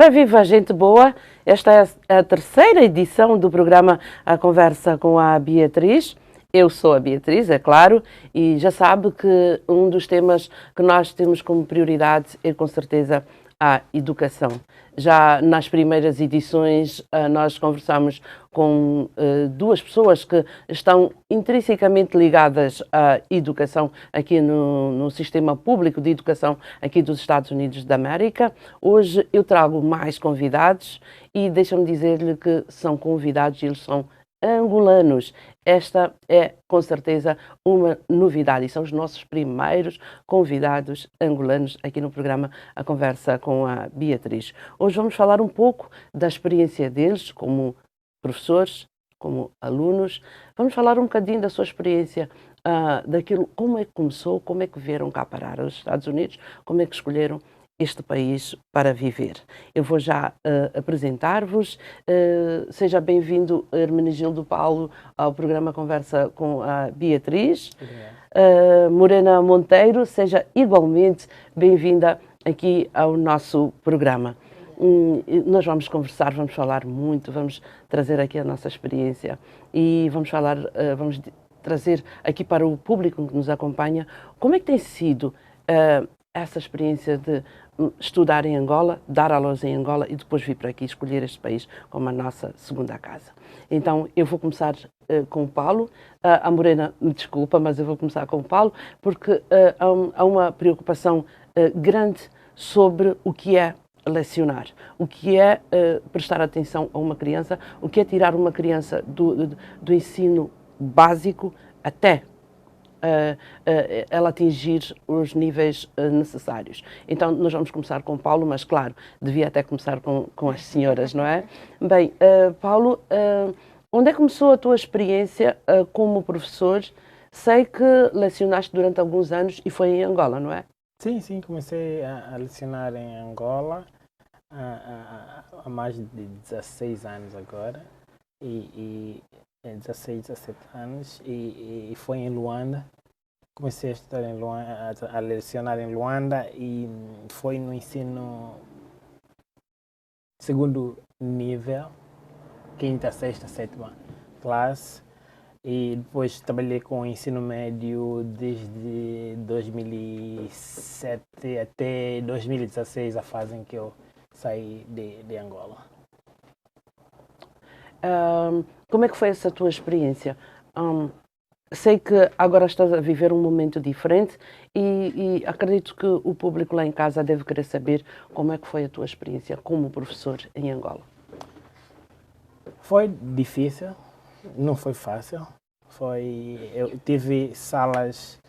Ora viva, gente boa! Esta é a terceira edição do programa A Conversa com a Beatriz. Eu sou a Beatriz, é claro, e já sabe que um dos temas que nós temos como prioridade é com certeza a educação. Já nas primeiras edições nós conversamos com duas pessoas que estão intrinsecamente ligadas à educação aqui no sistema público de educação aqui dos Estados Unidos da América. Hoje eu trago mais convidados e deixa-me dizer-lhe que são convidados e eles são angolanos. Esta é, com certeza, uma novidade e são os nossos primeiros convidados angolanos aqui no programa A Conversa com a Beatriz. Hoje vamos falar um pouco da experiência deles como professores, como alunos. Vamos falar um bocadinho da sua experiência, daquilo, como é que começou, como é que vieram cá parar aos Estados Unidos, como é que escolheram este país para viver. Eu vou já apresentar-vos. Seja bem-vindo, Hermenegildo Paulo, ao programa Conversa com a Beatriz. Morena Monteiro, seja igualmente bem-vinda aqui ao nosso programa. Nós vamos conversar, vamos falar muito, vamos trazer aqui a nossa experiência e vamos falar, vamos trazer aqui para o público que nos acompanha como é que tem sido essa experiência de estudar em Angola, dar aulas em Angola e depois vir para aqui escolher este país como a nossa segunda casa. Então, eu vou começar com o Paulo. A Morena me desculpa, mas eu vou começar com o Paulo, porque há uma preocupação grande sobre o que é lecionar, o que é prestar atenção a uma criança, o que é tirar uma criança do ensino básico até ela atingir os níveis necessários. Então, nós vamos começar com o Paulo, mas, claro, devia até começar com as senhoras, não é? Bem, Paulo, onde é que começou a tua experiência como professor? Sei que lecionaste durante alguns anos e foi em Angola, não é? Sim, comecei a lecionar em Angola há mais de 16 anos agora. E 16, 17 anos e foi em Luanda. Comecei a estudar em Luanda, a lecionar em Luanda e foi no ensino segundo nível, quinta, sexta, sétima classe. E depois trabalhei com o ensino médio desde 2007 até 2016, a fase em que eu saí de Angola. Como é que foi essa tua experiência? Sei que agora estás a viver um momento diferente e acredito que o público lá em casa deve querer saber como é que foi a tua experiência como professor em Angola. Foi difícil, não foi fácil. Eu tive salas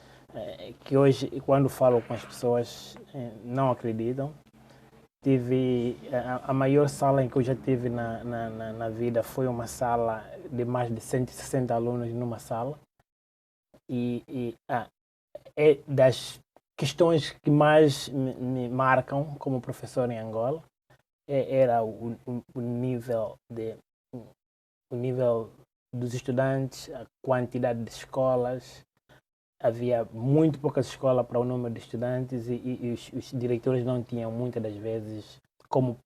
que hoje, quando falo com as pessoas, não acreditam. Tive a maior sala em que eu já tive na vida foi uma sala de mais de 160 alunos numa sala. É das questões que mais me marcam como professor em Angola era o nível dos estudantes, a quantidade de escolas. Havia muito poucas escolas para o número de estudantes e os diretores não tinham muitas das vezes como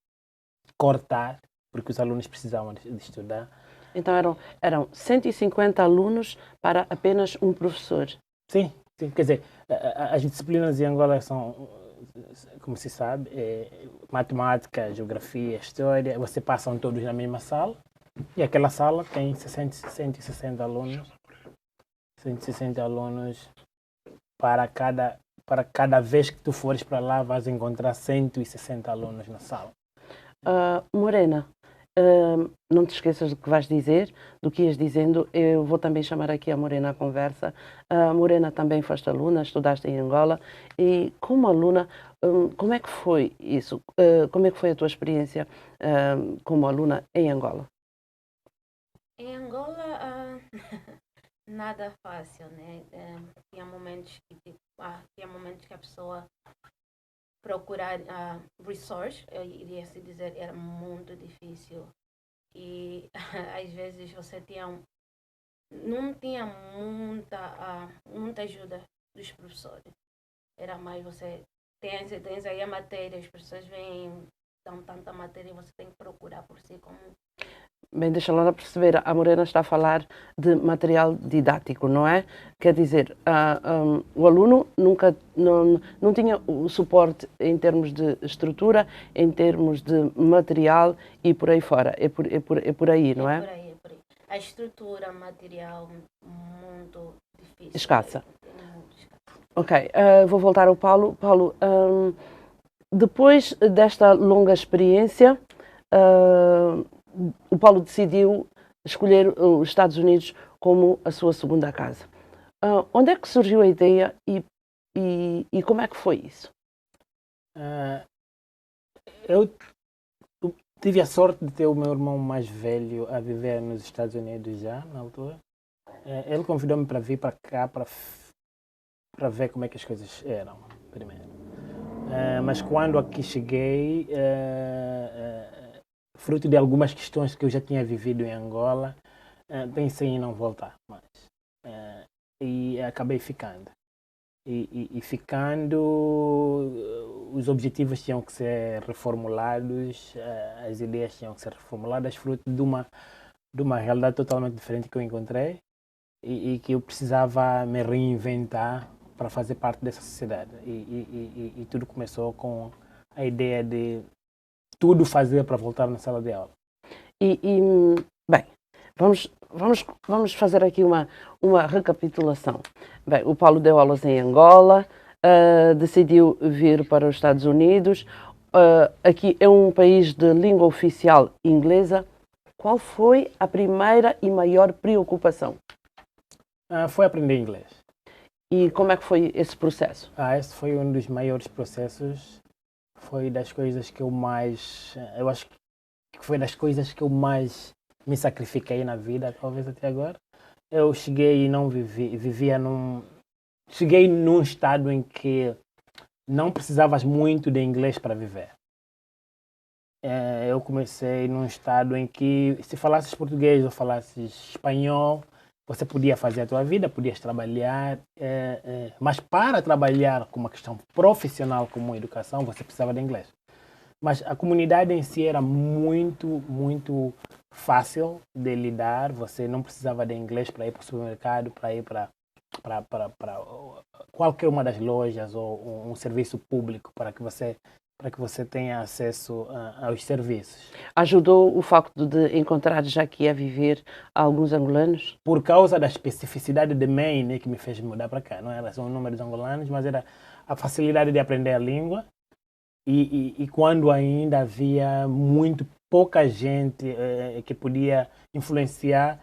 cortar, porque os alunos precisavam de estudar. Então eram 150 alunos para apenas um professor. Sim, quer dizer, as disciplinas em Angola são, como se sabe, matemática, geografia, história, você passam todos na mesma sala e aquela sala tem 160 alunos. 160 alunos para cada vez que tu fores para lá vais encontrar 160 alunos na sala. Morena, não te esqueças do que vais dizer, do que ias dizendo. Eu vou também chamar aqui a Morena à conversa. Morena, também foste aluna, estudaste em Angola e como aluna, como é que foi isso? Como é que foi a tua experiência como aluna em Angola? Em Angola, nada fácil, né? Tinha momentos que a pessoa procurar resource, eu iria se dizer, era muito difícil. E às vezes você não tinha muita ajuda dos professores. Era mais você tens aí a matéria, as pessoas vêm dão tanta matéria, você tem que procurar por si como... Bem, deixa lá perceber, a Morena está a falar de material didático, não é? Quer dizer, o aluno nunca não tinha o suporte em termos de estrutura, em termos de material e por aí fora. É por aí, não é? É por aí, é por aí. A estrutura, material, muito difícil. Escassa. É muito escassa. Ok, vou voltar ao Paulo. Paulo, depois desta longa experiência, o Paulo decidiu escolher os Estados Unidos como a sua segunda casa. Onde é que surgiu a ideia e como é que foi isso? Eu tive a sorte de ter o meu irmão mais velho a viver nos Estados Unidos já, na altura. Ele convidou-me para vir para cá para ver como é que as coisas eram, primeiro. Mas quando aqui cheguei, fruto de algumas questões que eu já tinha vivido em Angola, pensei em não voltar mais. E acabei ficando. E ficando, os objetivos tinham que ser reformulados, as ideias tinham que ser reformuladas, fruto de uma realidade totalmente diferente que eu encontrei e que eu precisava me reinventar para fazer parte dessa sociedade. E tudo começou com a ideia de tudo fazer para voltar na sala de aula. Bem, vamos fazer aqui uma recapitulação. Bem, o Paulo deu aulas em Angola, decidiu vir para os Estados Unidos. Aqui é um país de língua oficial inglesa. Qual foi a primeira e maior preocupação? Foi aprender inglês. E como é que foi esse processo? Esse foi um dos maiores processos. Foi das coisas que eu mais... Eu acho que foi das coisas que eu mais me sacrifiquei na vida, talvez até agora. Eu cheguei e não vivia cheguei num estado em que não precisavas muito de inglês para viver. Eu comecei num estado em que se falasses português ou falasses espanhol, você podia fazer a tua vida, podias trabalhar, mas para trabalhar com uma questão profissional como a educação, você precisava de inglês. Mas a comunidade em si era muito, muito fácil de lidar. Você não precisava de inglês para ir para o supermercado, para ir para qualquer uma das lojas ou um serviço público para que você tenha acesso aos serviços. Ajudou o facto de encontrar já aqui a viver alguns angolanos? Por causa da especificidade de Maine que me fez mudar para cá. Não era só o número de angolanos, mas era a facilidade de aprender a língua. E quando ainda havia muito pouca gente que podia influenciar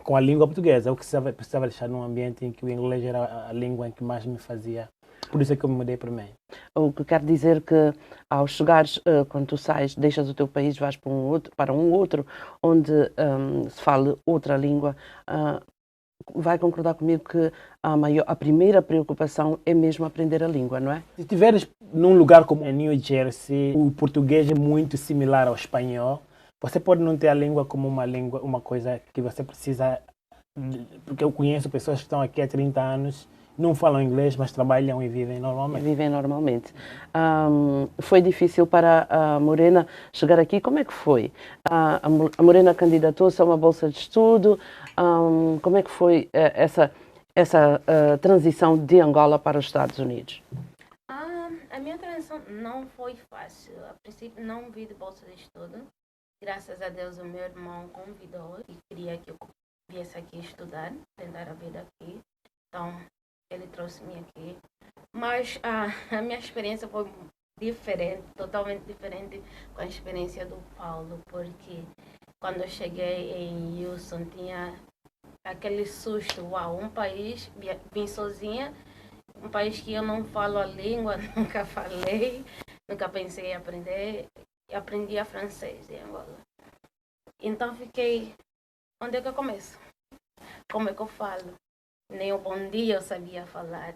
com a língua portuguesa, eu precisava deixar num ambiente em que o inglês era a língua em que mais me fazia. Por isso é que eu me mudei para mim. O que quer dizer que ao chegares, quando tu sais, deixas o teu país, vais para um outro onde se fale outra língua, vai concordar comigo que a primeira preocupação é mesmo aprender a língua, não é? Se estiveres num lugar como New Jersey, o português é muito similar ao espanhol. Você pode não ter a língua como uma coisa que você precisa, porque eu conheço pessoas que estão aqui há 30 anos, não falam inglês, mas trabalham e vivem normalmente. Foi difícil para a Morena chegar aqui? Como é que foi? A Morena candidatou-se a uma bolsa de estudo. Como é que foi essa transição de Angola para os Estados Unidos? A minha transição não foi fácil. A princípio não vi de bolsa de estudo. Graças a Deus o meu irmão convidou e queria que eu viesse aqui estudar, tentar a vida aqui. Então ele trouxe-me aqui. Mas a minha experiência foi diferente, totalmente diferente com a experiência do Paulo, porque quando eu cheguei em Houston tinha aquele susto, uau, um país, vim sozinha, um país que eu não falo a língua, nunca falei, nunca pensei em aprender, aprendi a francês em Angola. Então fiquei, onde é que eu começo? Como é que eu falo? Nem o bom dia eu sabia falar.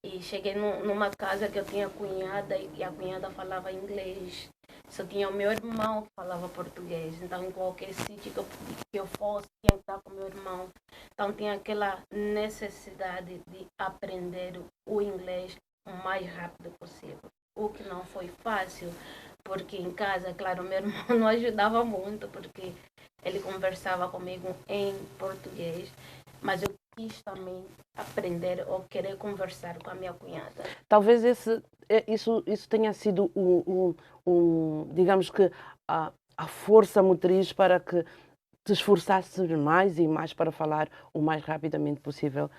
E cheguei numa casa que eu tinha cunhada e a cunhada falava inglês. Só tinha o meu irmão que falava português. Então, em qualquer sítio que eu fosse, tinha que estar com o meu irmão. Então, tinha aquela necessidade de aprender o inglês o mais rápido possível. O que não foi fácil, porque em casa, claro, meu irmão não ajudava muito, porque ele conversava comigo em português, mas eu quis também aprender ou querer conversar com a minha cunhada. Talvez isso tenha sido digamos que, a força motriz para que te esforçasses mais e mais para falar o mais rapidamente possível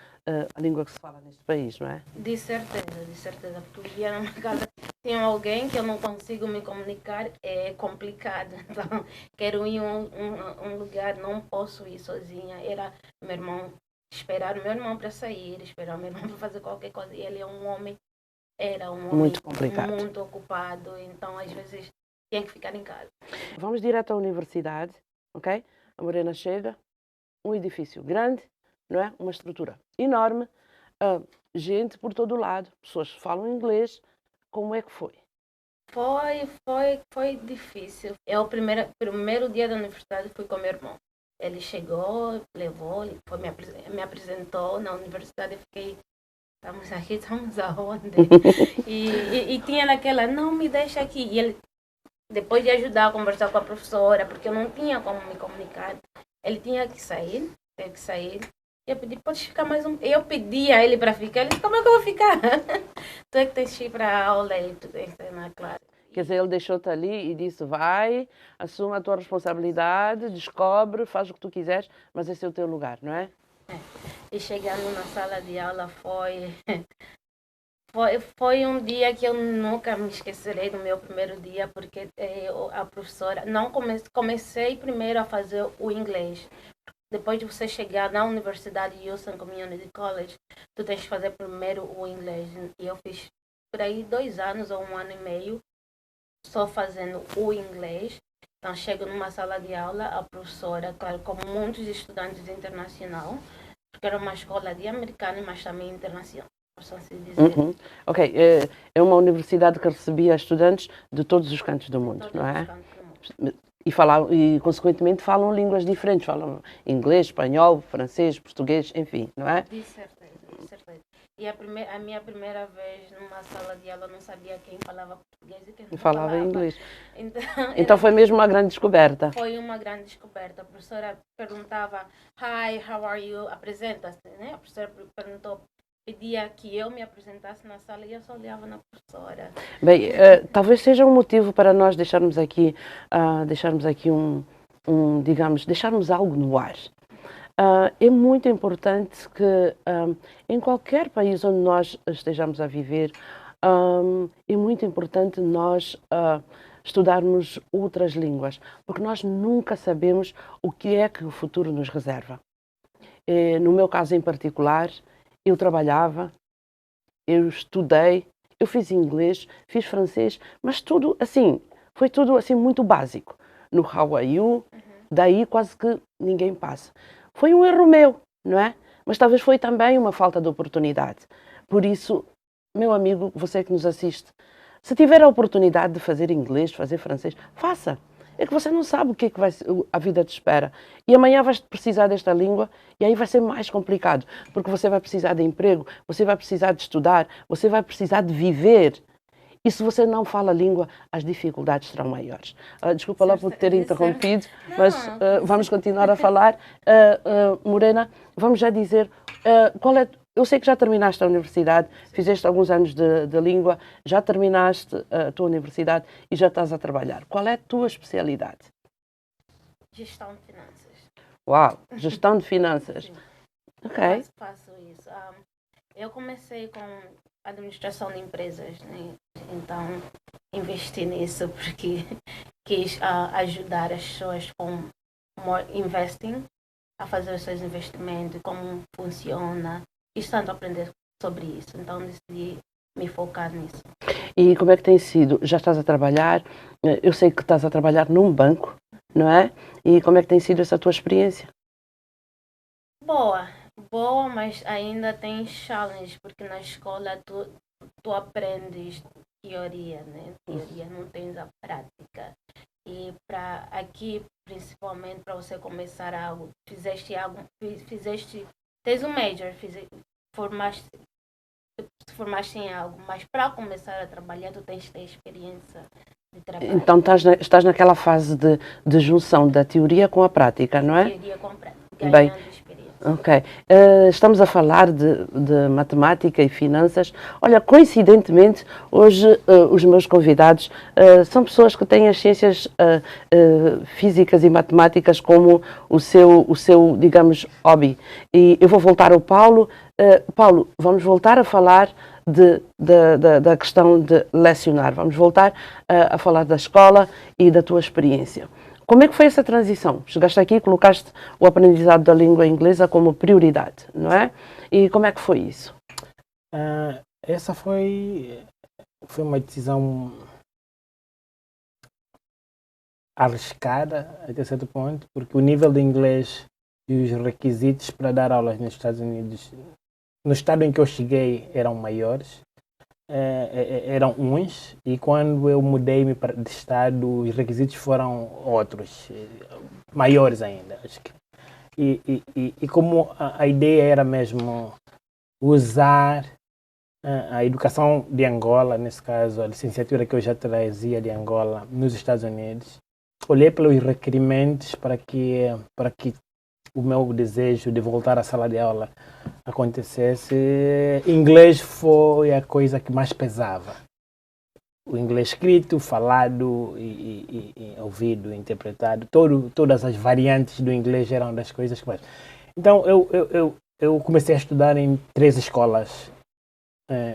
a língua que se fala neste país, não é? De certeza, porque eu vivia numa casa, tem alguém que eu não consigo me comunicar, é complicado. Então, quero ir a um lugar, não posso ir sozinha. Era meu irmão, esperar o meu irmão para sair, esperar o meu irmão para fazer qualquer coisa. E ele é um homem, era um homem Muito complicado. muito ocupado, então às vezes tinha que ficar em casa. Vamos direto à universidade, ok? A Morena chega, um edifício grande, não é? Uma estrutura enorme, gente por todo lado, pessoas que falam inglês. Como é que foi? Foi difícil. Eu, primeiro dia da universidade, fui com meu irmão. Ele chegou, levou, me apresentou na universidade. Eu fiquei, estamos aqui, estamos aonde? E tinha aquela, não me deixa aqui. E ele, depois de ajudar a conversar com a professora, porque eu não tinha como me comunicar, ele tinha que sair, teve que sair. Eu pedi, pode ficar mais um. Eu pedi a ele para ficar. Ele disse, como é que eu vou ficar? Tu é que tens que ir para a aula e tu tens que ir na classe. Quer dizer, ele deixou-te ali e disse, vai, assume a tua responsabilidade, descobre, faz o que tu quiseres, mas esse é o teu lugar, não é? E chegando na sala de aula foi um dia que eu nunca me esquecerei do meu primeiro dia, porque a professora, não comecei primeiro a fazer o inglês. Depois de você chegar na Universidade Houston Community College, tu tens que fazer primeiro o inglês. E eu fiz por aí 2 anos ou 1 ano e meio só fazendo o inglês. Então, chego numa sala de aula, a professora, claro, como muitos estudantes internacionais, porque era uma escola de americano, mas também internacional, posso assim dizer. Uhum. Ok, é uma universidade que recebia estudantes de todos os cantos do mundo, não é? E, consequentemente, falam línguas diferentes, falam inglês, espanhol, francês, português, enfim, não é? De certeza, de certeza. E a minha primeira vez numa sala de aula, eu não sabia quem falava português e quem não falava inglês. Então foi mesmo uma grande descoberta. Foi uma grande descoberta. A professora perguntava, hi, how are you? Apresenta-se, né? A professora perguntou, pedia que eu me apresentasse na sala e eu só olhava na professora. Bem, talvez seja um motivo para nós deixarmos aqui digamos, deixarmos algo no ar. É muito importante que em qualquer país onde nós estejamos a viver, é muito importante nós estudarmos outras línguas, porque nós nunca sabemos o que é que o futuro nos reserva. No meu caso em particular, eu trabalhava, eu estudei, eu fiz inglês, fiz francês, mas tudo assim, foi tudo assim muito básico. No How are you? Daí quase que ninguém passa. Foi um erro meu, não é? Mas talvez foi também uma falta de oportunidade. Por isso, meu amigo, você que nos assiste, se tiver a oportunidade de fazer inglês, fazer francês, faça. É que você não sabe o que é que a vida te espera. E amanhã vais precisar desta língua e aí vai ser mais complicado, porque você vai precisar de emprego, você vai precisar de estudar, você vai precisar de viver. E se você não fala a língua, as dificuldades serão maiores. Desculpa lá por ter interrompido, mas vamos continuar a falar. Morena, vamos já dizer qual é. Eu sei que já terminaste a universidade, fizeste alguns anos de língua, já terminaste a tua universidade e já estás a trabalhar. Qual é a tua especialidade? Gestão de finanças. Uau, gestão de finanças. Sim. Ok. Faço isso. Eu comecei com administração de empresas, né? Então investi nisso porque quis ajudar as pessoas com investing, a fazer os seus investimentos, como funciona, e tanto aprender sobre isso. Então decidi me focar nisso. E como é que tem sido? Já estás a trabalhar? Eu sei que estás a trabalhar num banco, não é? E como é que tem sido essa tua experiência? Boa, mas ainda tem challenge, porque na escola tu aprendes teoria, né? Teoria, não tens a prática. E para aqui, principalmente, para você começar algo, tens um major, formaste em algo, mas para começar a trabalhar, tu tens que ter experiência de trabalho. Então estás naquela fase de junção da teoria com a prática, não é? Teoria com prática, Bem, ganhando experiência. ok. Estamos a falar de matemática e finanças. Olha, coincidentemente, hoje os meus convidados são pessoas que têm as ciências físicas e matemáticas como o seu, digamos, hobby. E eu vou voltar ao Paulo. Paulo, vamos voltar a falar da questão de lecionar. Vamos voltar a falar da escola e da tua experiência. Como é que foi essa transição? Chegaste aqui e colocaste o aprendizado da língua inglesa como prioridade, não é? E como é que foi isso? Essa foi uma decisão arriscada até certo ponto, porque o nível de inglês e os requisitos para dar aulas nos Estados Unidos, no estado em que eu cheguei, eram maiores. Eram uns, e quando eu mudei-me de estado, os requisitos foram outros, maiores ainda. Acho que. E como a ideia era mesmo usar a educação de Angola, nesse caso a licenciatura que eu já trazia de Angola nos Estados Unidos, olhei pelos requerimentos para que o meu desejo de voltar à sala de aula acontecesse. Inglês foi a coisa que mais pesava. O inglês escrito, falado e ouvido, interpretado, todas as variantes do inglês eram das coisas que mais. Então eu comecei a estudar em 3 escolas.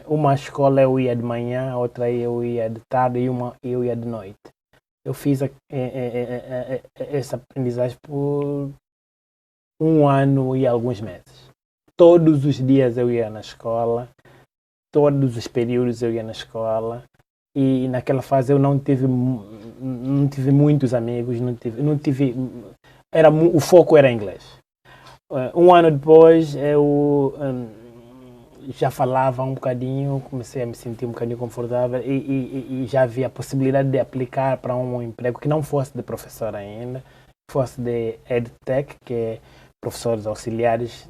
Uma escola eu ia de manhã, outra eu ia de tarde e uma eu ia de noite. Eu fiz essa aprendizagem por 1 ano e alguns meses. Todos os dias eu ia na escola, todos os períodos eu ia na escola, e naquela fase eu não tive muitos amigos, o foco era inglês. 1 ano depois eu já falava um bocadinho, comecei a me sentir um bocadinho confortável e já havia a possibilidade de aplicar para um emprego que não fosse de professor ainda, fosse de EdTech, que é professores auxiliares,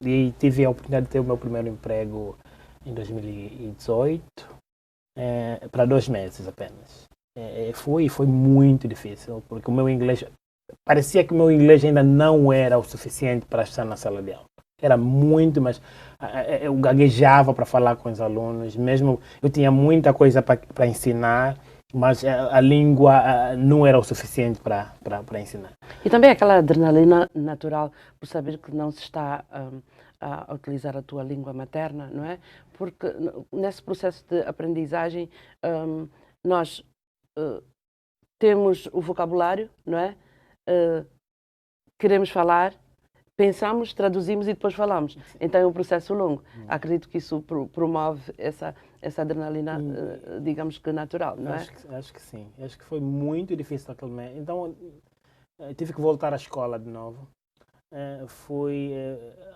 e tive a oportunidade de ter o meu primeiro emprego em 2018, para 2 meses apenas. Foi muito difícil, porque o meu inglês, parecia que o meu inglês ainda não era o suficiente para estar na sala de aula. Era muito, mas eu gaguejava para falar com os alunos, mesmo eu tinha muita coisa para ensinar, mas a língua não era o suficiente para ensinar. E também aquela adrenalina natural por saber que não se está a utilizar a tua língua materna, não é? Porque nesse processo de aprendizagem nós temos o vocabulário, não é? Queremos falar, pensamos, traduzimos e depois falamos. Então é um processo longo. Acredito que isso promove essa adrenalina, digamos que natural, não é? Acho que sim. Acho que foi muito difícil aquele mês. Então tive que voltar à escola de novo. Fui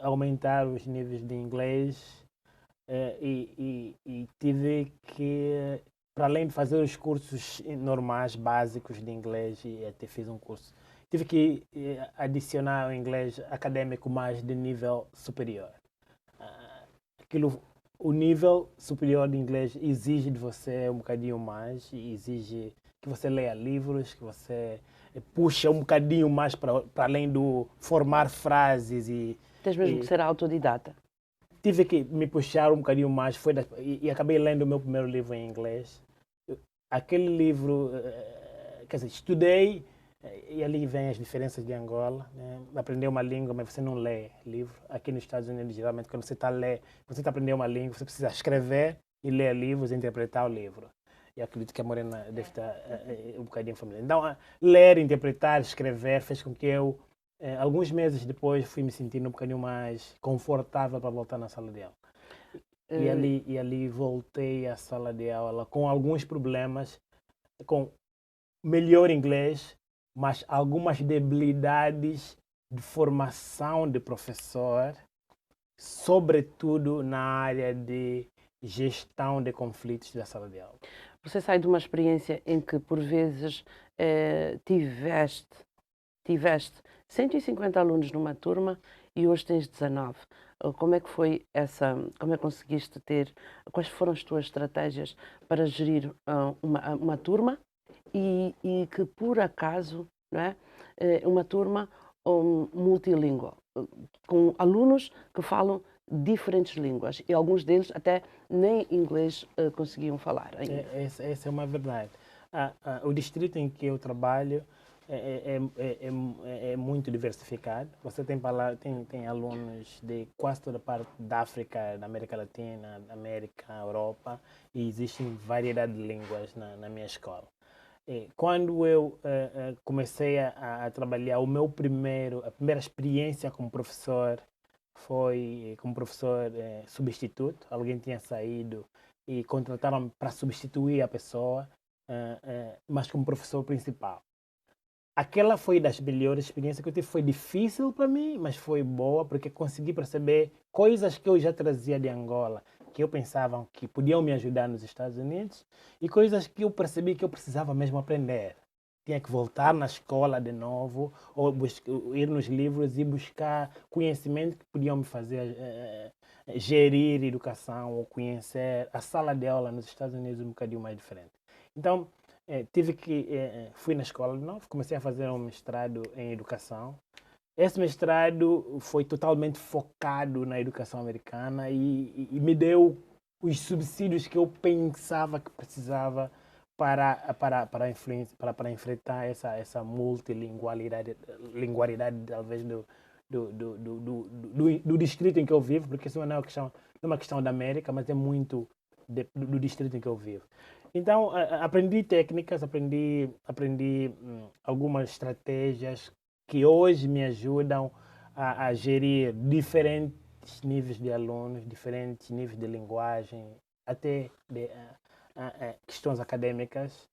aumentar os níveis de inglês e tive que, para além de fazer os cursos normais, básicos de inglês, e até fiz um curso, tive que adicionar o inglês acadêmico mais de nível superior. O nível superior de inglês exige de você um bocadinho mais, exige que você leia livros, que você puxa um bocadinho mais para além do formar frases. Tens mesmo que ser autodidata. Tive que me puxar um bocadinho mais, e acabei lendo o meu primeiro livro em inglês. Aquele livro, quer dizer, estudei, e ali vem as diferenças de Angola, né? Aprender uma língua, mas você não lê livro. Aqui nos Estados Unidos, geralmente, quando você está aprendendo uma língua, você precisa escrever e ler livros e interpretar o livro. E acredito que a Morena deve estar um bocadinho familiar. Então, ler, interpretar, escrever fez com que eu, alguns meses depois, fui me sentindo um bocadinho mais confortável para voltar na sala de aula. E ali voltei à sala de aula com alguns problemas, com melhor inglês, mas algumas debilidades de formação de professor, sobretudo na área de gestão de conflitos da sala de aula. Você sai de uma experiência em que, por vezes, tiveste 150 alunos numa turma e hoje tens 19. Como é que foi como é que conseguiste quais foram as tuas estratégias para gerir uma turma e que por acaso, não é, é uma turma multilíngua, com alunos que falam diferentes línguas e alguns deles até nem inglês conseguiam falar ainda. Essa é uma verdade. O distrito em que eu trabalho é muito diversificado. Você tem alunos de quase toda a parte da África, da América Latina, da América, Europa, e existem variedade de línguas na minha escola. Quando eu comecei a trabalhar, a primeira experiência como professor foi como professor substituto. Alguém tinha saído e contrataram para substituir a pessoa, mas como professor principal. Aquela foi das melhores experiências que eu tive. Foi difícil para mim, mas foi boa porque consegui perceber coisas que eu já trazia de Angola, que eu pensava que podiam me ajudar nos Estados Unidos, e coisas que eu percebi que eu precisava mesmo aprender. Tinha que voltar na escola de novo, ou ir nos livros e buscar conhecimento que podiam me fazer gerir educação ou conhecer a sala de aula nos Estados Unidos um bocadinho mais diferente. Então, fui na escola de novo, comecei a fazer um mestrado em educação. Esse mestrado foi totalmente focado na educação americana e me deu os subsídios que eu pensava que precisava para enfrentar essa multilingualidade, talvez, do distrito em que eu vivo, porque isso não é uma questão da América, mas é muito do distrito em que eu vivo. Então, aprendi técnicas, aprendi algumas estratégias que hoje me ajudam a gerir diferentes níveis de alunos, diferentes níveis de linguagem, até questões acadêmicas.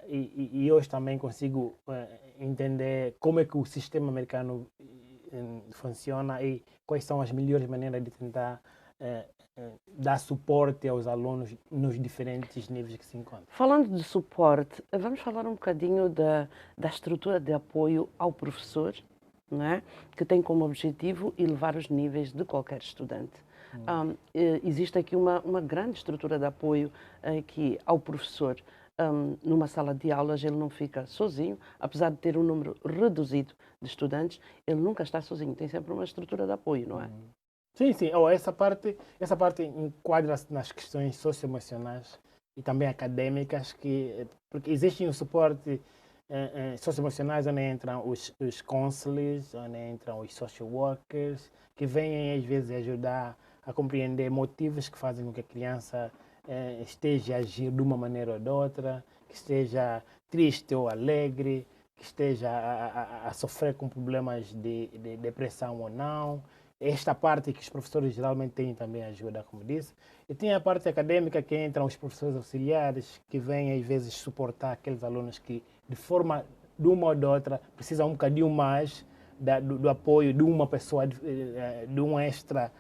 E hoje também consigo entender como é que o sistema americano funciona e quais são as melhores maneiras de tentar dar suporte aos alunos nos diferentes níveis que se encontram. Falando de suporte, vamos falar um bocadinho da estrutura de apoio ao professor, não é? Que tem como objetivo elevar os níveis de qualquer estudante. Existe aqui uma grande estrutura de apoio aqui ao professor. Numa sala de aulas ele não fica sozinho, apesar de ter um número reduzido de estudantes, ele nunca está sozinho, tem sempre uma estrutura de apoio, não é? Sim, sim. Essa parte enquadra-se nas questões socioemocionais e também acadêmicas, porque existe um suporte socioemocionais onde entram os counselors, onde entram os social workers, que vêm às vezes ajudar a compreender motivos que fazem com que a criança esteja a agir de uma maneira ou de outra, que esteja triste ou alegre, que esteja a sofrer com problemas de depressão ou não. Esta parte que os professores geralmente têm também ajuda, como disse. E tem a parte acadêmica que entram os professores auxiliares, que vêm às vezes suportar aqueles alunos que, de uma ou de outra, precisam um bocadinho mais do apoio de uma pessoa, de um extra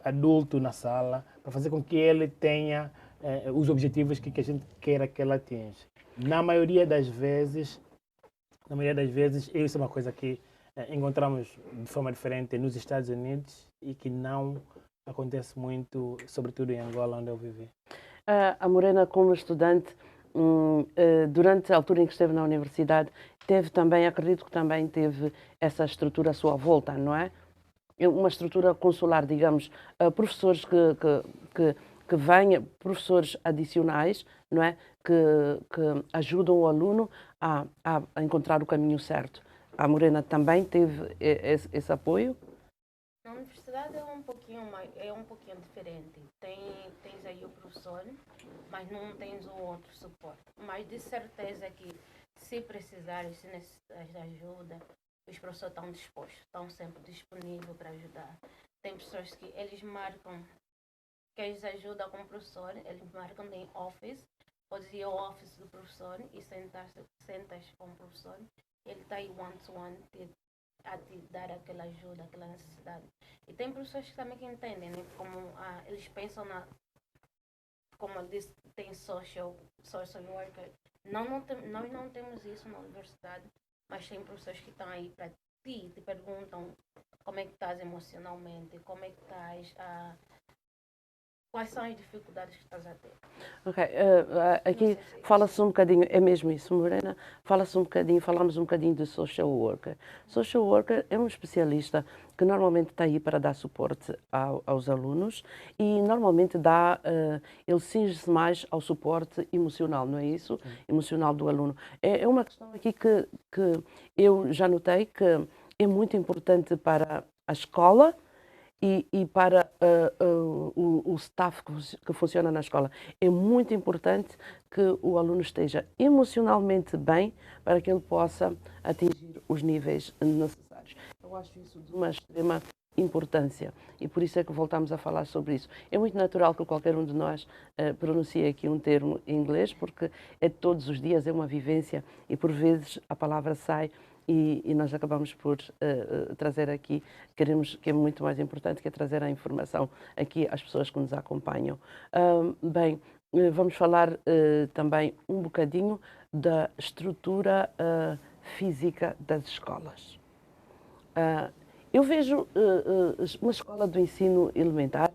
adulto na sala, para fazer com que ele tenha os objetivos que a gente queira que ele atinja. Na maioria das vezes, isso é uma coisa que encontramos de forma diferente nos Estados Unidos e que não acontece muito, sobretudo em Angola, onde eu vivi. A Morena, como estudante, durante a altura em que esteve na universidade, teve também, acredito que também teve essa estrutura à sua volta, não é? Uma estrutura consular, digamos, professores que venham, professores adicionais, não é? Que ajudam o aluno a encontrar o caminho certo. A Morena também teve esse apoio? Na universidade é um pouquinho diferente. Tens aí o professor, mas não tens o outro suporte. Mas de certeza que se precisares, se necessitares de ajuda, os professores estão dispostos, estão sempre disponíveis para ajudar. Tem pessoas que eles marcam, que eles ajudam com o professor, eles marcam em office, podes ir ao office do professor e sentas com o professor, ele está aí one-to-one a te dar aquela ajuda, aquela necessidade. E tem professores que também que entendem, né? Como eles pensam como eu disse, tem social worker. Nós não temos isso na universidade, mas tem professores que estão aí para ti, te perguntam como é que estás emocionalmente, como é que estás quais são as dificuldades que estás a ter? Ok, aqui fala-se um bocadinho, é mesmo isso, Morena, fala-se um bocadinho, falamos um bocadinho de social worker. Social worker é um especialista que normalmente está aí para dar suporte aos alunos e normalmente ele cinge-se mais ao suporte emocional, não é isso? Sim. Emocional do aluno. É uma questão aqui que eu já notei que é muito importante para a escola e para o staff que funciona na escola. É muito importante que o aluno esteja emocionalmente bem para que ele possa atingir os níveis necessários. Eu acho isso de uma extrema importância e por isso é que voltamos a falar sobre isso. É muito natural que qualquer um de nós pronuncie aqui um termo em inglês, porque é todos os dias, é uma vivência e por vezes a palavra sai e nós acabamos por trazer aqui, que é muito mais importante, que é trazer a informação aqui às pessoas que nos acompanham. Bem, vamos falar também um bocadinho da estrutura física das escolas. Eu vejo uma escola do ensino elementar,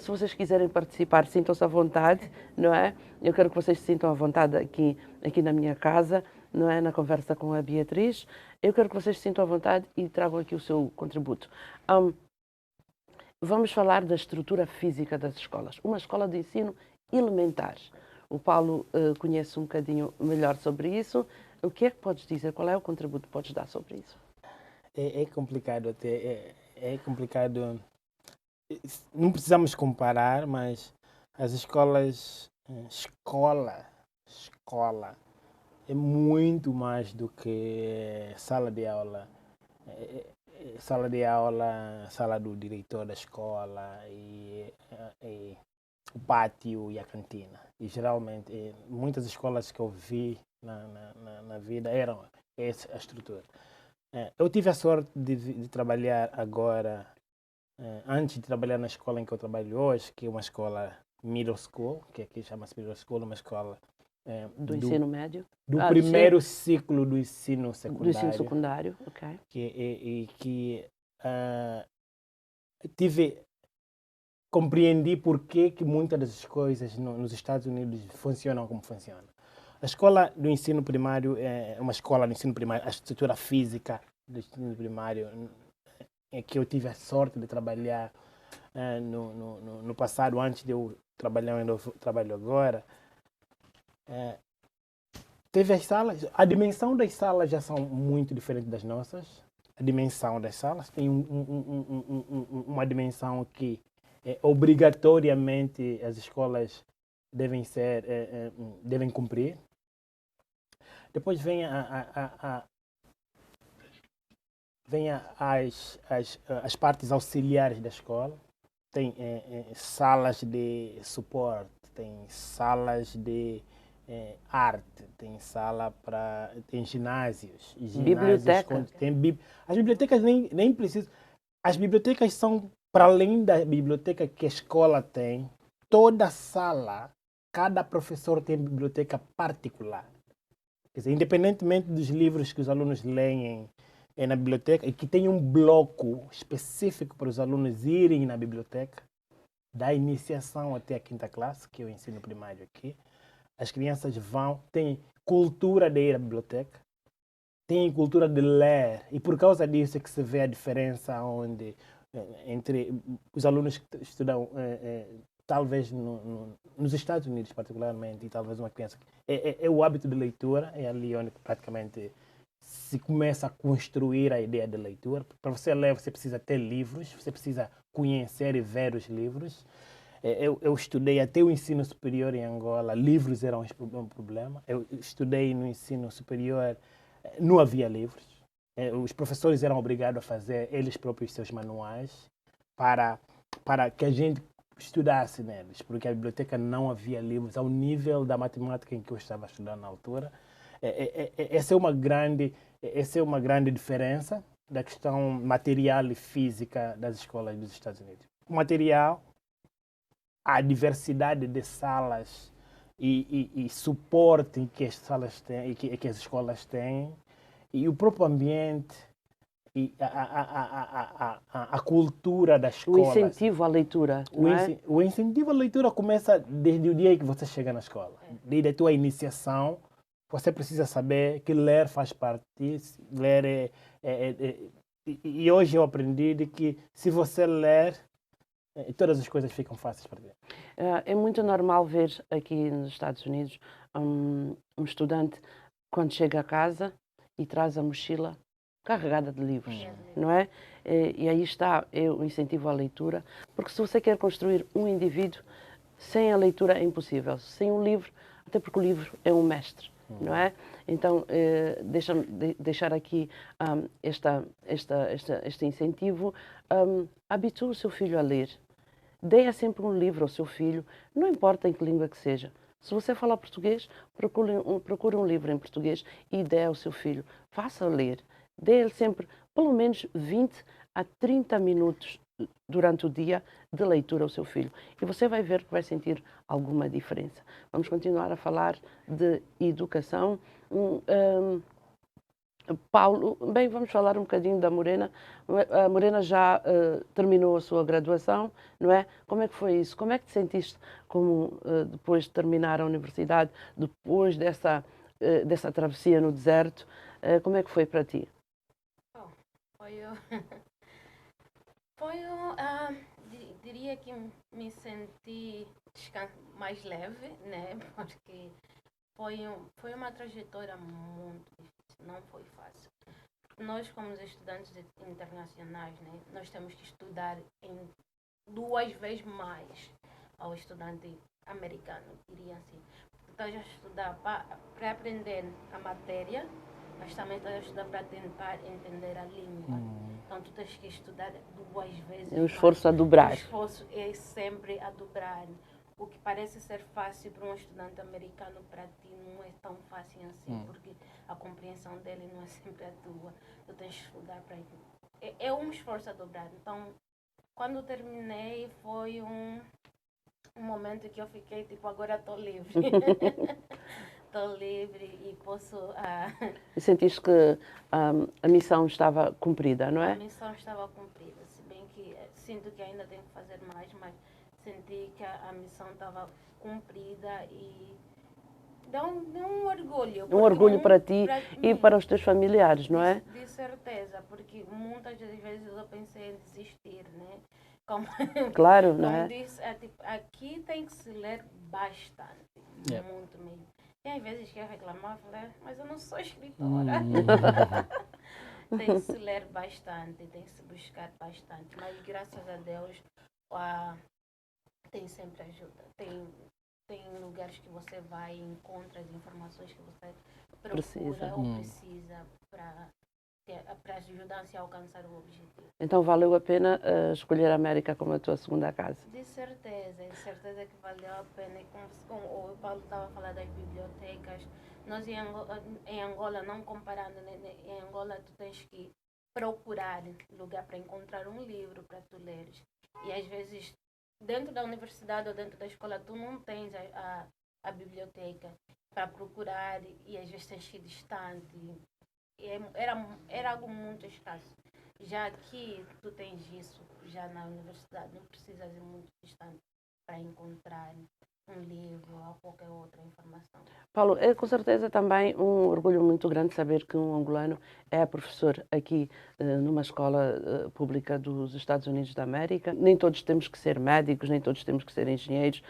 se vocês quiserem participar, sintam-se à vontade, não é? Eu quero que vocês se sintam à vontade aqui na minha casa, não é? Na conversa com a Beatriz. Eu quero que vocês se sintam à vontade e tragam aqui o seu contributo. Vamos falar da estrutura física das escolas. Uma escola de ensino elementar. O Paulo conhece um bocadinho melhor sobre isso. O que é que podes dizer? Qual é o contributo que podes dar sobre isso? É complicado até, é complicado. Não precisamos comparar, mas as escola é muito mais do que sala de aula. Sala de aula, sala do diretor da escola e o pátio e a cantina. E geralmente, muitas escolas que eu vi na vida eram essa a estrutura. Eu tive a sorte de trabalhar agora, antes de trabalhar na escola em que eu trabalho hoje, que é uma escola middle school, que aqui chama-se middle school, uma escola do ensino médio? Do primeiro ciclo do ensino secundário. Do ensino secundário, ok. Compreendi porque que muitas das coisas nos Estados Unidos funcionam como funcionam. A escola do ensino primário é uma escola do ensino primário, a estrutura física do ensino primário é que eu tive a sorte de trabalhar no passado, antes de eu trabalhar onde eu trabalho agora. Teve as salas, a dimensão das salas já são muito diferentes das nossas. A dimensão das salas tem uma dimensão que obrigatoriamente as escolas devem cumprir. Depois vem as partes auxiliares da escola. Tem salas de suporte, tem salas de arte, tem ginásios. Biblioteca. As bibliotecas nem precisam. As bibliotecas são, para além da biblioteca que a escola tem, toda sala, cada professor tem biblioteca particular. Quer dizer, independentemente dos livros que os alunos leem na biblioteca, e que tem um bloco específico para os alunos irem na biblioteca, da iniciação até a 5ª classe, que é o ensino primário aqui. As crianças tem cultura de ir à biblioteca, tem cultura de ler, e por causa disso é que se vê a diferença entre os alunos que estudam, talvez nos Estados Unidos particularmente, e talvez uma criança. É o hábito de leitura, é ali onde praticamente se começa a construir a ideia de leitura. Para você ler, você precisa ter livros, você precisa conhecer e ver os livros. Eu estudei até o ensino superior em Angola, livros eram um problema. Eu estudei no ensino superior, não havia livros. Os professores eram obrigados a fazer eles próprios seus manuais para que a gente estudasse neles, porque a biblioteca não havia livros ao nível da matemática em que eu estava estudando na altura. Essa é uma grande diferença da questão material e física das escolas dos Estados Unidos. O material, a diversidade de salas e suporte que as salas têm e que as escolas têm, e o próprio ambiente e a cultura da O escola. incentivo à leitura, não é? O incentivo à leitura começa desde o dia que você chega na escola. Desde a tua iniciação, você precisa saber que ler faz parte disso. Ler e hoje eu aprendi de que se você ler, todas as coisas ficam fáceis para ti. É muito normal ver aqui nos Estados Unidos um estudante quando chega a casa e traz a mochila carregada de livros, não é? E aí está o incentivo à leitura, porque se você quer construir um indivíduo, sem a leitura é impossível. Sem um livro, até porque o livro é um mestre, não é? Então, deixa-me deixar aqui este incentivo. Habitue o seu filho a ler. Dê sempre um livro ao seu filho, não importa em que língua que seja. Se você falar português, procure um livro em português e dê ao seu filho. Faça ler. Dê-lhe sempre pelo menos 20 a 30 minutos durante o dia de leitura ao seu filho. E você vai ver que vai sentir alguma diferença. Vamos continuar a falar de educação. Paulo, bem, vamos falar um bocadinho da Morena. A Morena já terminou a sua graduação, não é? Como é que foi isso? Como é que te sentiste depois de terminar a universidade, depois dessa travessia no deserto? Como é que foi para ti? Diria que me senti mais leve, né? Porque foi uma trajetória muito difícil, não foi fácil. Nós, como estudantes internacionais, né, nós temos que estudar em 2 vezes mais ao estudante americano, diria assim. Estás a estudar para aprender a matéria, mas também estás a estudar para tentar entender a língua. Então, tu tens que estudar 2 vezes É um esforço a dobrar. O esforço é sempre a dobrar. O que parece ser fácil para um estudante americano, para ti não é tão fácil assim, porque a compreensão dele não é sempre a tua. Tu tens que estudar para ele. É um esforço a dobrar. Então, quando terminei, foi um momento que eu fiquei tipo, agora estou livre. Estou livre e posso... E sentiste que a missão estava cumprida, não é? A missão estava cumprida, se bem que sinto que ainda tenho que fazer mais, mas senti que a missão estava cumprida e dá um orgulho. Um orgulho para ti e para os teus familiares, não é? De certeza, porque muitas das vezes eu pensei em desistir, né? Claro, não é? Disse, aqui tem que se ler bastante, muito mesmo. E às vezes que eu reclamava, mas eu não sou escritora. Tem que se ler bastante, tem que se buscar bastante. Mas graças a Deus tem sempre ajuda. Tem lugares que você vai e encontra as informações que você procura ou precisa para ajudar-se a alcançar o objetivo. Então valeu a pena escolher a América como a tua segunda casa? De certeza que valeu a pena. Como o Paulo estava a falar das bibliotecas, nós em Angola, não comparando, né? Em Angola tu tens que procurar lugar para encontrar um livro para tu leres. E às vezes, dentro da universidade ou dentro da escola, tu não tens a biblioteca para procurar e às vezes tens que ir distante. Era algo muito escasso. Já aqui tu tens isso, já na universidade, não precisas ir muito distante para encontrar um livro ou qualquer outra informação. Paulo, é com certeza também um orgulho muito grande saber que um angolano é professor aqui numa escola pública dos Estados Unidos da América. Nem todos temos que ser médicos, nem todos temos que ser engenheiros.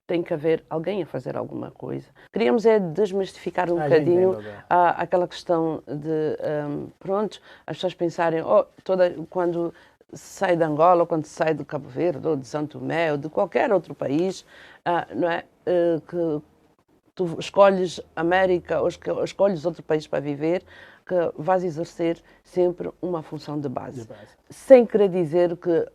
Tem que haver alguém a fazer alguma coisa. Queríamos desmistificar um bocadinho aquela questão de, pronto, as pessoas pensarem, quando sai de Angola, ou quando sai de Cabo Verde, ou de São Tomé, ou de qualquer outro país, não é? Que tu escolhes América ou escolhes outro país para viver, que vais exercer sempre uma função de base. Sem querer dizer que,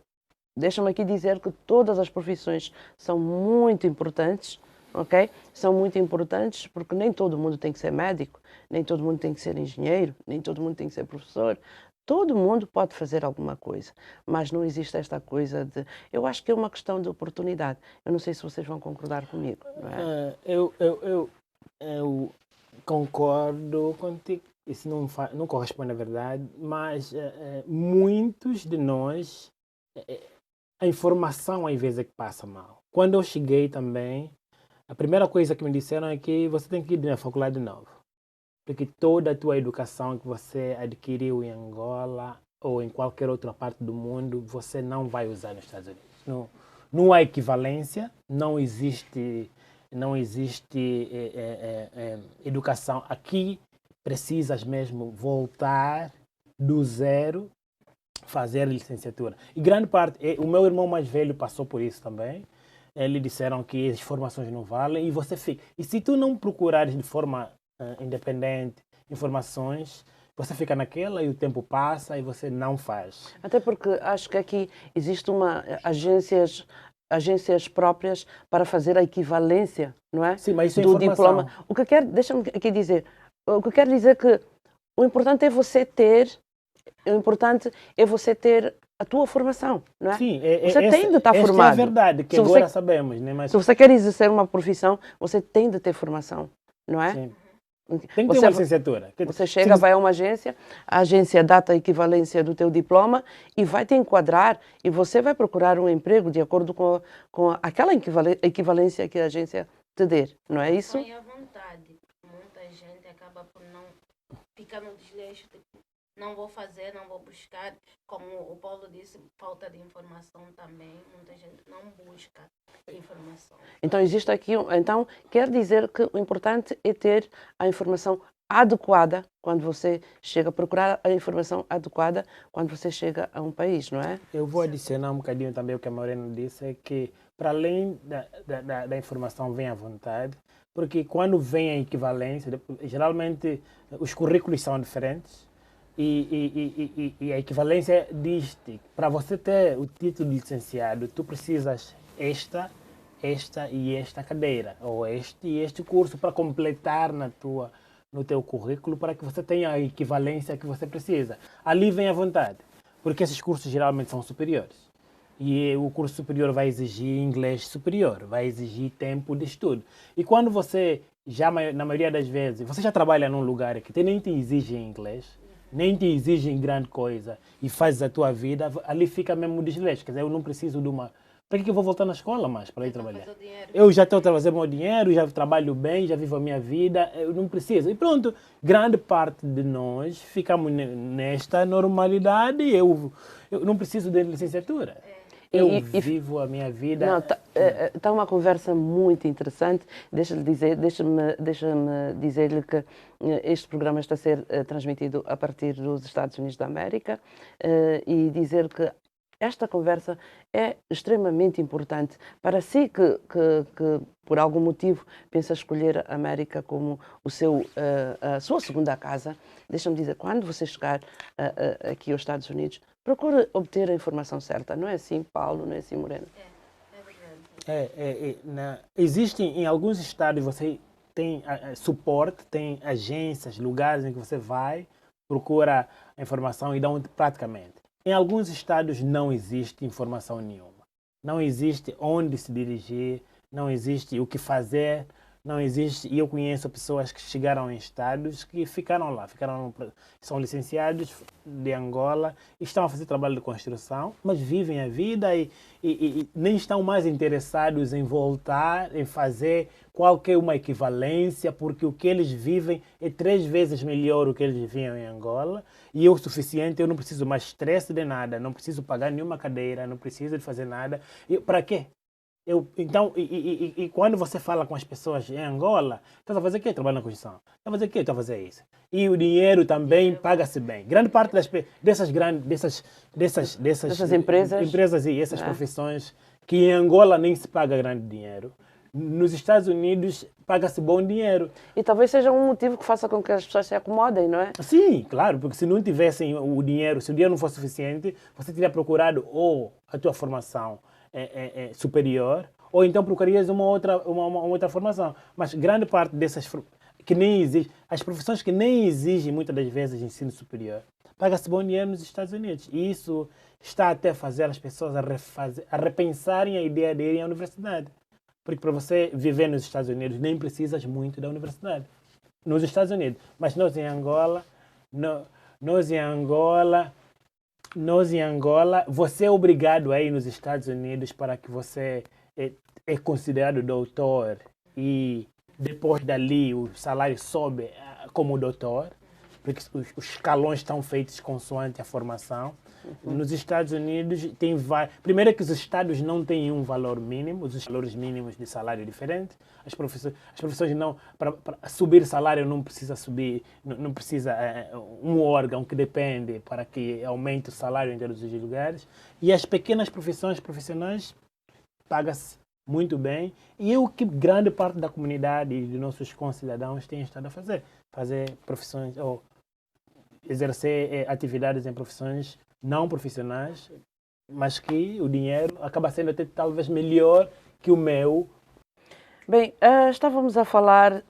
deixa-me aqui dizer que todas as profissões são muito importantes, ok? São muito importantes porque nem todo mundo tem que ser médico, nem todo mundo tem que ser engenheiro, nem todo mundo tem que ser professor. Todo mundo pode fazer alguma coisa, mas não existe esta coisa de... Eu acho que é uma questão de oportunidade. Eu não sei se vocês vão concordar comigo, não é? Eu concordo contigo isso não corresponde à verdade, mas muitos de nós, a informação às vezes é que passa mal. Quando eu cheguei também, a primeira coisa que me disseram é que você tem que ir na faculdade de novo. Porque toda a tua educação que você adquiriu em Angola ou em qualquer outra parte do mundo, você não vai usar nos Estados Unidos. Não há equivalência, não existe educação. Aqui precisas mesmo voltar do zero, fazer licenciatura. E grande parte, o meu irmão mais velho passou por isso também. Eles disseram que as formações não valem e você fica. E se tu não procurares de forma independente informações, você fica naquela e o tempo passa e você não faz. Até porque acho que aqui existe agências próprias para fazer a equivalência, não é? Sim, mas isso é do informação. diploma. Deixa-me aqui dizer, o que eu quero dizer é que o importante é você ter a tua formação, não é? Sim, você tem de estar formado. Esta é a verdade, que agora sabemos. Né? Mas... Se você quer exercer uma profissão, você tem de ter formação, não é? Sim. Tem que ter uma licenciatura. Você chega, vai a uma agência, a agência dá-te a equivalência do teu diploma e vai te enquadrar e você vai procurar um emprego de acordo com aquela equivalência que a agência te der, não é isso? Põe à vontade. Muita gente acaba por não ficar no desleixo, tipo, não vou fazer, não vou buscar. Como o Paulo disse, falta de informação também. Muita gente não busca informação. Então existe aqui, então quer dizer que o importante é ter a informação adequada quando você chega a procurar a informação adequada quando você chega a um país, não é? Eu vou adicionar um bocadinho também o que a Morena disse, é que para além da informação vem à vontade, porque quando vem a equivalência, geralmente os currículos são diferentes e a equivalência diz-te, para você ter o título de licenciado, tu precisas esta e esta cadeira, ou este e este curso para completar no teu currículo para que você tenha a equivalência que você precisa. Ali vem à vontade, porque esses cursos geralmente são superiores. E o curso superior vai exigir inglês superior, vai exigir tempo de estudo. E quando você, na maioria das vezes, você já trabalha num lugar que nem te exige inglês, nem te exige grande coisa, e fazes a tua vida, ali fica mesmo desleixo. Quer dizer, eu não preciso de uma... Para que eu vou voltar na escola mais para ir trabalhar? Eu já estou a trazer meu dinheiro, já trabalho bem, já vivo a minha vida, eu não preciso. E pronto, grande parte de nós ficamos nesta normalidade, eu não preciso de licenciatura. Eu vivo a minha vida. Está uma conversa muito interessante. Deixa-me dizer-lhe que este programa está a ser transmitido a partir dos Estados Unidos da América e dizer que esta conversa é extremamente importante para si que por algum motivo pensa escolher a América como a sua segunda casa. Deixa-me dizer, quando você chegar aqui aos Estados Unidos, procure obter a informação certa. Não é assim, Paulo? Não é assim, Morena? Existem em alguns estados, você tem suporte, tem agências, lugares em que você vai, procura a informação e dão praticamente. Em alguns estados não existe informação nenhuma. Não existe onde se dirigir, não existe o que fazer, não existe. E eu conheço pessoas que chegaram em estados que ficaram lá, são licenciados de Angola e estão a fazer trabalho de construção, mas vivem a vida e nem estão mais interessados em voltar, em fazer qualquer uma equivalência, porque o que eles vivem é 3 vezes melhor do que eles viviam em Angola e é o suficiente, eu não preciso mais estresse de nada, não preciso pagar nenhuma cadeira, não preciso de fazer nada. Para quê? Então, quando você fala com as pessoas em Angola, estás a fazer o quê? Trabalho na construção. Estás a fazer o quê? Estás a fazer isso. E o dinheiro também paga-se bem. Grande parte dessas empresas e essas profissões que em Angola nem se paga grande dinheiro, nos Estados Unidos paga-se bom dinheiro. E talvez seja um motivo que faça com que as pessoas se acomodem, não é? Sim, claro, porque se não tivessem o dinheiro, se o dinheiro não fosse suficiente, você teria procurado ou a tua formação superior, ou então procurarias uma outra formação. Mas grande parte dessas que nem exige, as profissões que nem exigem muitas das vezes ensino superior, paga-se bom dinheiro nos Estados Unidos. E isso está até a fazer as pessoas a repensarem a ideia de irem à universidade. Porque para você viver nos Estados Unidos nem precisas muito da universidade. Nos Estados Unidos. Mas nós em Angola nós em Angola, você é obrigado a ir nos Estados Unidos para que você é considerado doutor e depois dali o salário sobe como doutor, porque os escalões estão feitos consoante a formação. Nos Estados Unidos tem primeiro que os estados não têm um valor mínimo, os valores mínimos de salário diferentes. As profissões não, para subir salário não precisa subir, não precisa um órgão que depende para que aumente o salário em todos os lugares. E as pequenas profissões profissionais paga-se muito bem, e é o que grande parte da comunidade e de nossos concidadãos tem estado a fazer profissões ou exercer atividades em profissões não profissionais, mas que o dinheiro acaba sendo até talvez melhor que o meu. Bem, estávamos a falar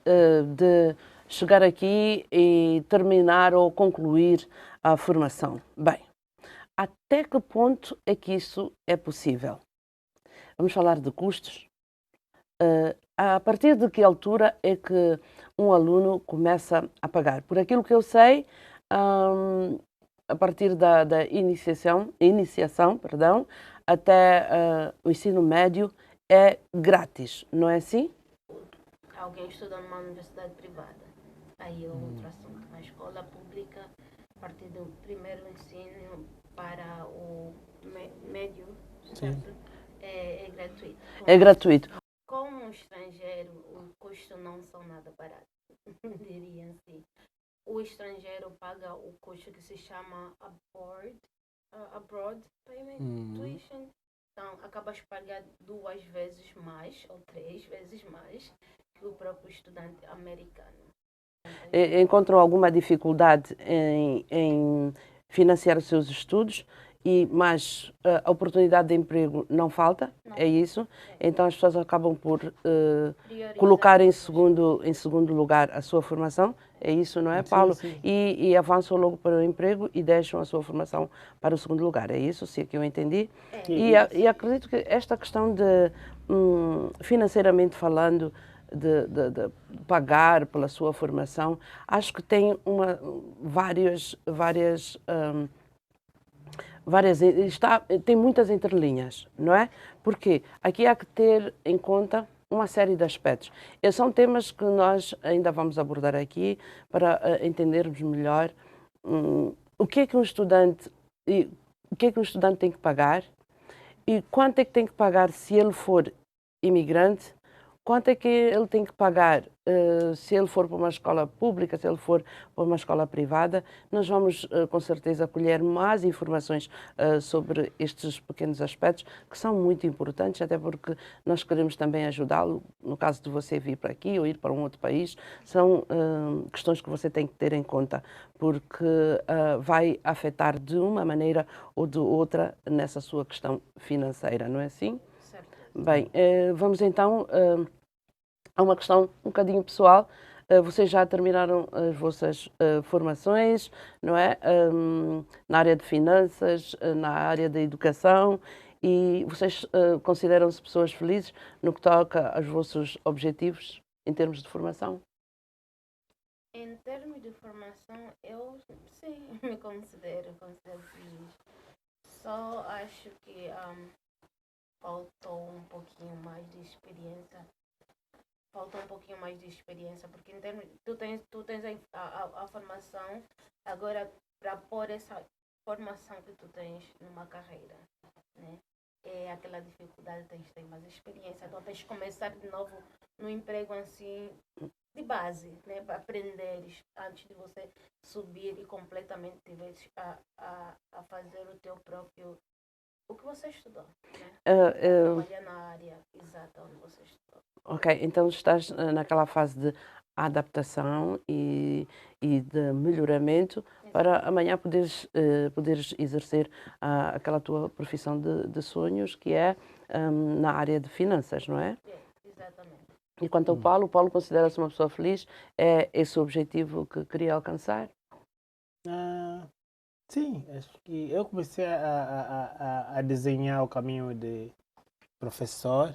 de chegar aqui e terminar ou concluir a formação. Bem, até que ponto é que isso é possível? Vamos falar de custos. A partir de que altura é que um aluno começa a pagar? Por aquilo que eu sei, a partir da iniciação, até o ensino médio é grátis, não é assim? Alguém estuda numa universidade privada, aí é outro assunto. Na escola pública, a partir do primeiro ensino para o médio, certo? É gratuito. É gratuito. Como estrangeiro, o custo não são nada barato, diria assim. O estrangeiro paga o custo que se chama abroad payment tuition. Então, acabas pagando 2 vezes mais ou 3 vezes mais que o próprio estudante americano. Encontram alguma dificuldade em financiar os seus estudos, mas a oportunidade de emprego não falta, não. É isso? Então as pessoas acabam por colocar em segundo lugar a sua formação, é isso, não é, Paulo? Sim, sim. E avançam logo para o emprego e deixam a sua formação para o segundo lugar, é isso? Se é que eu entendi. E acredito que esta questão de, financeiramente falando, de pagar pela sua formação, acho que tem tem muitas entrelinhas, não é? Porque aqui há que ter em conta uma série de aspectos. Esses são temas que nós ainda vamos abordar aqui para entendermos melhor o que é que um estudante tem que pagar e quanto é que tem que pagar se ele for imigrante, quanto é que ele tem que pagar se ele for para uma escola pública, se ele for para uma escola privada. Nós vamos, com certeza, colher mais informações sobre estes pequenos aspectos, que são muito importantes, até porque nós queremos também ajudá-lo, no caso de você vir para aqui ou ir para um outro país, são questões que você tem que ter em conta, porque vai afetar de uma maneira ou de outra nessa sua questão financeira, não é assim? Certo. Bem, vamos então a uma questão um bocadinho pessoal. Vocês já terminaram as vossas formações, não é? Na área de finanças, na área da educação, e vocês consideram-se pessoas felizes no que toca aos vossos objetivos em termos de formação? Em termos de formação, eu sim me considero feliz. Só acho que faltou um pouquinho mais de experiência. Porque em termos, tu tens a formação, agora para pôr essa formação que tu tens numa carreira, né? É aquela dificuldade, tens de ter mais experiência, então tens de começar de novo no emprego assim, de base, né? Para aprenderes antes de você subir e completamente tiveres a fazer o teu próprio, o que você estudou, né? Trabalhar na área exata onde você estudou. Ok, então estás naquela fase de adaptação e de melhoramento para amanhã poderes exercer aquela tua profissão de sonhos, que é na área de finanças, não é? Exatamente. E quanto ao Paulo, considera-se uma pessoa feliz? É esse o objetivo que queria alcançar? Sim, acho que eu comecei a desenhar o caminho de professor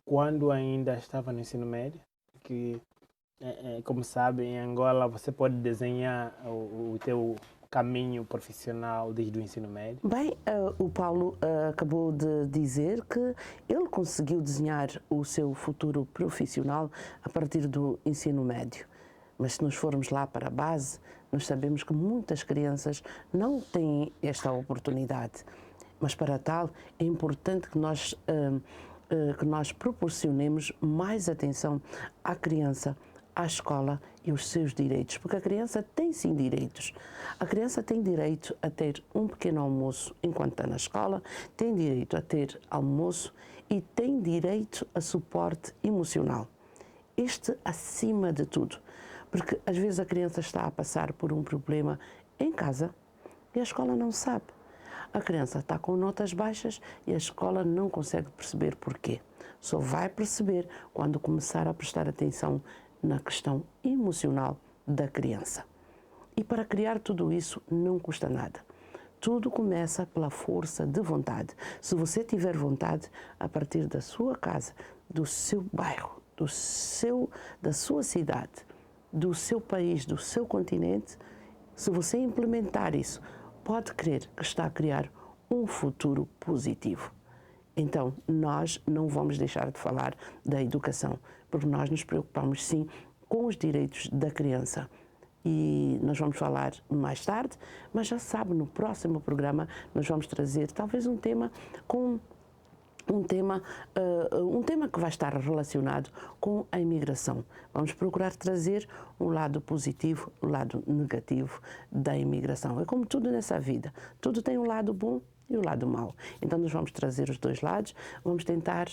quando ainda estava no ensino médio, que como sabe, em Angola você pode desenhar o teu caminho profissional desde o ensino médio? Bem, o Paulo acabou de dizer que ele conseguiu desenhar o seu futuro profissional a partir do ensino médio. Mas se nós formos lá para a base, nós sabemos que muitas crianças não têm esta oportunidade. Mas para tal, é importante que nós proporcionemos mais atenção à criança, à escola e os seus direitos, porque a criança tem sim direitos. A criança tem direito a ter um pequeno almoço enquanto está na escola, tem direito a ter almoço e tem direito a suporte emocional. Este acima de tudo, porque às vezes a criança está a passar por um problema em casa e a escola não sabe. A criança está com notas baixas e a escola não consegue perceber porquê. Só vai perceber quando começar a prestar atenção na questão emocional da criança. E para criar tudo isso não custa nada. Tudo começa pela força de vontade. Se você tiver vontade, a partir da sua casa, do seu bairro, da sua cidade, do seu país, do seu continente, se você implementar isso, pode crer que está a criar um futuro positivo. Então, nós não vamos deixar de falar da educação, porque nós nos preocupamos sim com os direitos da criança. E nós vamos falar mais tarde, mas já sabe, no próximo programa nós vamos trazer talvez um tema que vai estar relacionado com a imigração. Vamos procurar trazer um lado positivo, um lado negativo da imigração. É como tudo nessa vida, tudo tem um lado bom e o lado mau. Então nós vamos trazer os dois lados, vamos tentar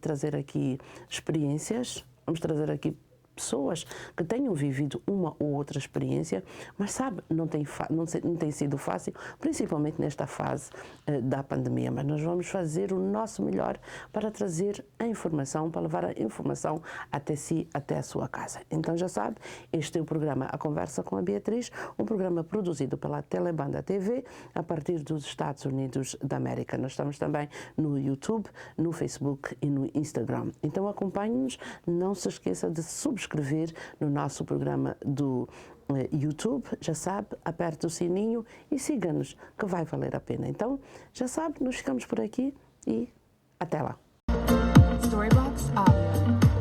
trazer aqui experiências, vamos trazer aqui pessoas que tenham vivido uma ou outra experiência, mas sabe, não tem sido fácil, principalmente nesta fase da pandemia, mas nós vamos fazer o nosso melhor para trazer a informação, para levar a informação até si, até a sua casa. Então já sabe, este é o programa A Conversa com a Beatriz, um programa produzido pela Telebanda TV a partir dos Estados Unidos da América. Nós estamos também no YouTube, no Facebook e no Instagram. Então acompanhe-nos, não se esqueça de subscrever no nosso programa do YouTube, já sabe, aperte o sininho e siga-nos, que vai valer a pena. Então, já sabe, nós ficamos por aqui e até lá. Storybox Audio.